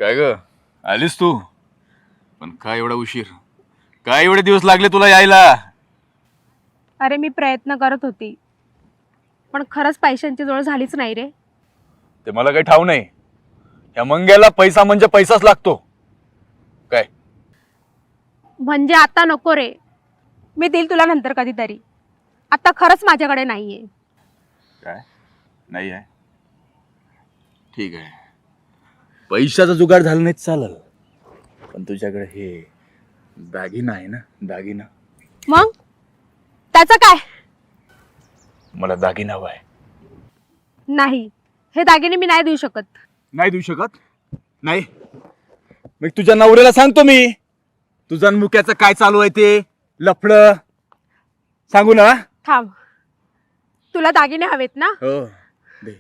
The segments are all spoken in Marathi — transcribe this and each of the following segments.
काय ग आलीस तू? पण काय एवढा उशीर? काय एवढे दिवस लागले तुला यायला? अरे मी प्रयत्न करत होती, पण खरंच पैशांची जोड झालीच नाही रे. ते मला काही ठाव नाही. या मंग्याला पैसा म्हणजे पैसाच लागतो. काय म्हणजे आता नको रे, मी देईल तुला नंतर कधीतरी. आता खरंच माझ्याकडे नाहीये. काय नाही आहे? ठीक आहे, पैशाचा जुगाड झाला नाही चालेल, पण तुझ्याकडे हे दागिना आहे ना, दागिना. मग त्याचं काय? मला दागिना हवा आहे. नाही, हे दागिने मी नाही देऊ शकत. नाही देऊ शकत? नाही, मग तुझ्या नवऱ्याला सांगतो मी तुझ्या मुक्याचं काय चालू आहे ते लफडं. सांगू ना? थांब, तुला दागिने हवेत ना? हो दे.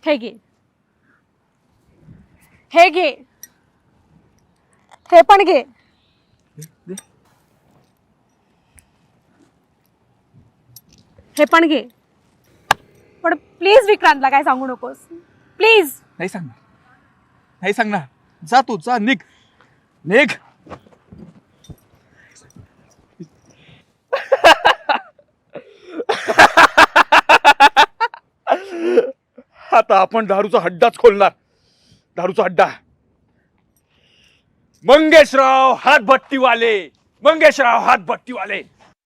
हे घे, हे घे, हे पण घे. दे. हे पण घे. पण प्लीज विक्रांतला काय सांगू नकोस, प्लीज. नाही सांगणार, नाही सांगणार. जा तू, जा, निघ निघ. आता आपण दारूचा हड्डाच खोलणार. दारूचा हड्डा. मंगेशराव हातभट्टीवाले, मंगेशराव हातभट्टीवाले.